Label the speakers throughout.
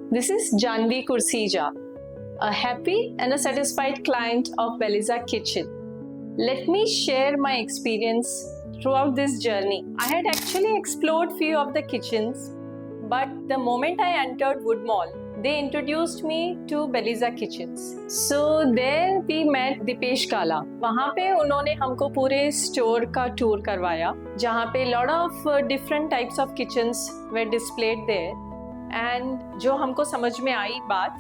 Speaker 1: This is Janvi Kursija, a happy and a satisfied client of Beliza Kitchen. Let me share my experience throughout this journey. I had actually explored few of the kitchens, but the moment I entered Wood Mall, they introduced me to Beliza Kitchens. So there we met Dipesh Kala. वहाँ पे उन्होंने हमको पूरे store का tour करवाया, जहाँ पे lot of different types of kitchens were displayed there. And जो हमको समझ में आई बात,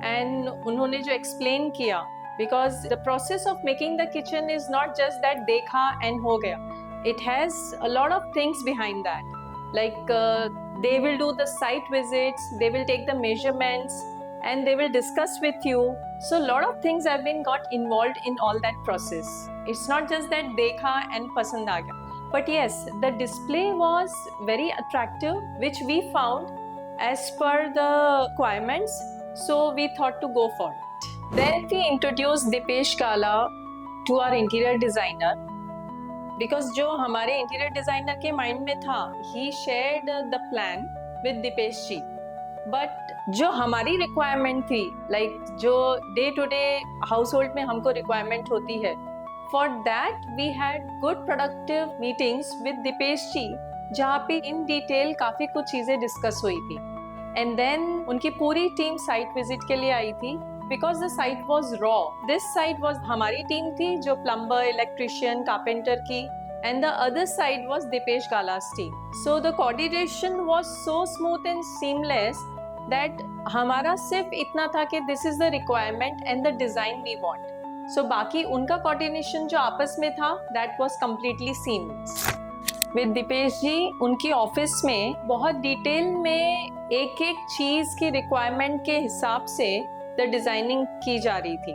Speaker 1: and उन्होंने जो explain किया, because the process of making the kitchen is not just that देखा and हो गया. It has a lot of things behind that. Like they will do the site visits, they will take the measurements, and they will discuss with you. So a lot of things have been got involved in all that process. It's not just that देखा and पसंद आ गया. But yes, the display was very attractive, which we found as per the requirements. So we thought to go for it. Then we introduced Dipesh Kala to our interior designer. Because जो हमारे interior designer के mind में था, he shared the plan with Dipesh ji. But जो हमारी requirement थी, like जो day to day household में हमको रिक्वायरमेंट होती है, for that we had good productive meetings with Dipesh ji, जहाँ पे इन डिटेल काफ़ी कुछ चीज़ें डिस्कस हुई थी. एंड देन उनकी पूरी टीम साइट विजिट के लिए आई थी. Because the site was raw, this side was हमारी टीम थी जो प्लम्बर, इलेक्ट्रिशियन, कारपेंटर की, and the other side was Dipesh Kala's team. So the coordination was so smooth and seamless that हमारा सिर्फ इतना था कि this is the requirement and the design we want. So बाकी उनका coordination जो आपस में था, that was completely seamless. With Dipesh जी, उनकी ऑफिस में बहुत डिटेल में एक एक चीज़ की रिक्वायरमेंट के हिसाब से the designing की जा रही थी,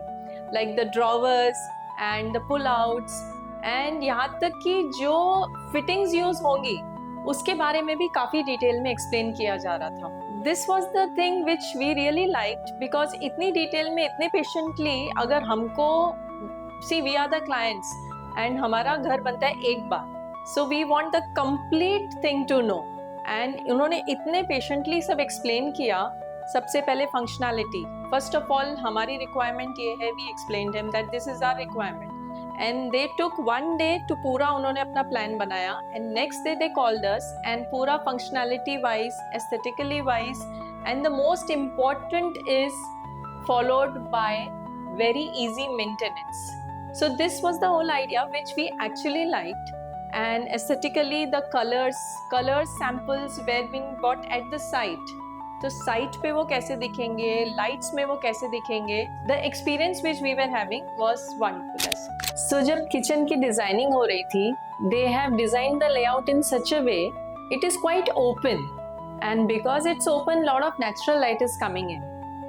Speaker 1: like the drawers and the pull outs, and यहाँ तक कि जो fittings यूज होंगी उसके बारे में भी काफ़ी डिटेल में एक्सप्लेन किया जा रहा था. This was the thing which we really liked, because इतनी डिटेल में इतने पेशेंटली अगर हमको see we are the clients and हमारा घर बनता है एक बार, so we want the complete thing to know, and उन्होंने इतने पेशेंटली सब एक्सप्लेन किया. सबसे पहले फंक्शनैलिटी, फर्स्ट ऑफ ऑल हमारी रिक्वायरमेंट ये है, we explained him that this is our requirement, and they took one day to पूरा उन्होंने अपना प्लान बनाया, and next day they called us, and पूरा functionality wise, aesthetically wise, and the most important is followed by very easy maintenance. So this was the whole idea which we actually liked, and aesthetically the color samples were being bought at the site. तो site पे वो कैसे दिखेंगे, lights में वो कैसे दिखेंगे, the experience which we were having was wonderful. So जब किचन की डिजाइनिंग हो रही थी, they have designed the layout in such a way it is quite open, and because it's open, lot of natural light is coming in,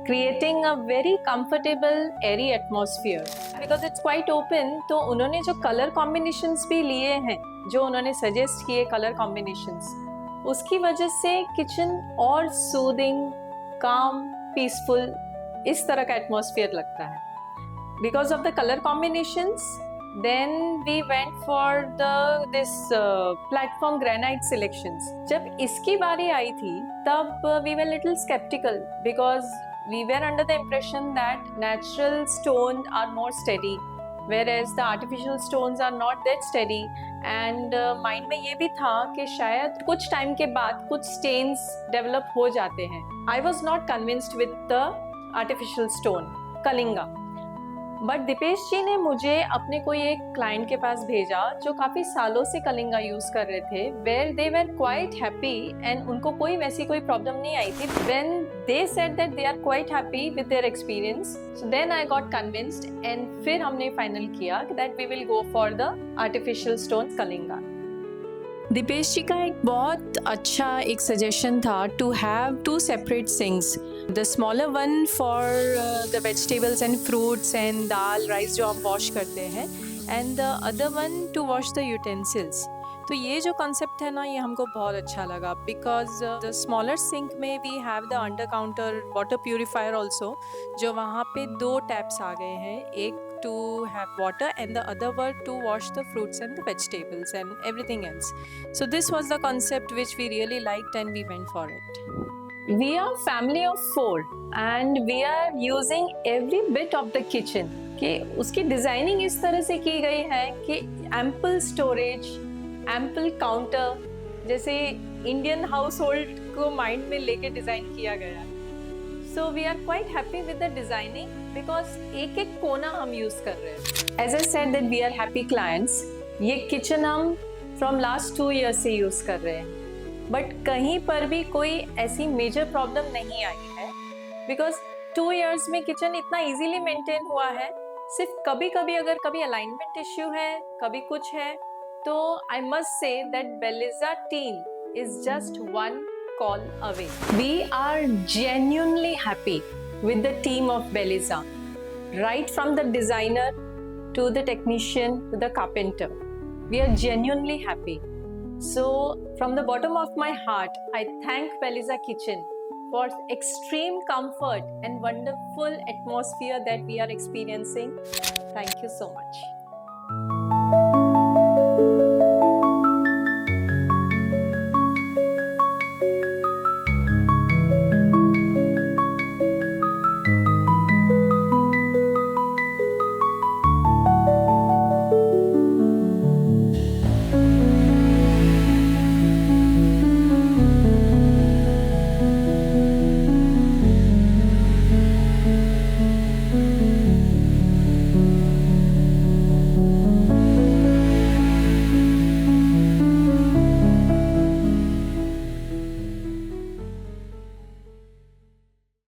Speaker 1: creating a very comfortable airy atmosphere. Because it's quite open, तो उन्होंने जो colour combinations भी लिए हैं, जो उन्होंने suggest किए colour combinations, उसकी वजह से किचन और सूदिंग, काम, पीसफुल इस तरह का एटमॉस्फेयर लगता है. Because of the colour combinations, then we went for this platform granite selections. जब इसकी बारी आई थी तब we were little sceptical, because we were under the impression that natural stone are more steady, whereas the artificial stones are not that steady, and mind में ये भी था कि शायद कुछ टाइम के बाद कुछ स्टेन्स डेवलप हो जाते हैं. I was not convinced with the artificial stone Kalinga, but Dipesh ji ने मुझे अपने कोई एक क्लाइंट के पास भेजा जो काफ़ी सालों से कलिंगा यूज़ कर रहे थे, where they were quite happy, and उनको कोई वैसी कोई प्रॉब्लम नहीं आई थी. When they said that they are quite happy with their experience, so then I got convinced, and फिर हमने फाइनल किया that we will go for the artificial stone Kalinga. Dipesh ji का एक बहुत अच्छा एक सजेशन था to have two separate sinks, the smaller one for the vegetables and fruits and dal rice जो आप वॉश करते हैं, and the other one two wash the utensils. तो ये जो कॉन्सेप्ट है ना, ये हमको बहुत अच्छा लगा, बिकॉज द स्मॉलर सिंक में we have the under counter water purifier also, जो वहाँ पे 2 टैप्स आ गए हैं, एक to have water and the other were to wash the fruits and the vegetables and everything else. So this was the concept which we really liked and we went for it. We are family of 4 and we are using every bit of the kitchen. कि उसकी designing इस तरह से की गई है कि ample storage, ample counter, जैसे इंडियन हाउस होल्ड को माइंड में लेके डिजाइन किया गया है. So we are quite happy with the designing because एक एक कोना हम यूज कर रहे हैं. As I said that we are happy clients. ये किचन हम फ्रॉम लास्ट 2 ईयर्स से यूज कर रहे हैं, बट कहीं पर भी कोई ऐसी मेजर प्रॉब्लम नहीं आई है बिकॉज 2 ईयर्स में किचन इतना इजीली मेंटेन हुआ है. सिर्फ कभी कभी अगर कभी अलाइनमेंट इश्यू है, कभी कुछ है, तो I must say that Beliza team is just 1 call away. We are genuinely happy with the team of Beliza, right from the designer to the technician to the carpenter. We are genuinely happy. So from the bottom of my heart, I thank Beliza Kitchen for extreme comfort and wonderful atmosphere that we are experiencing. Thank you so much.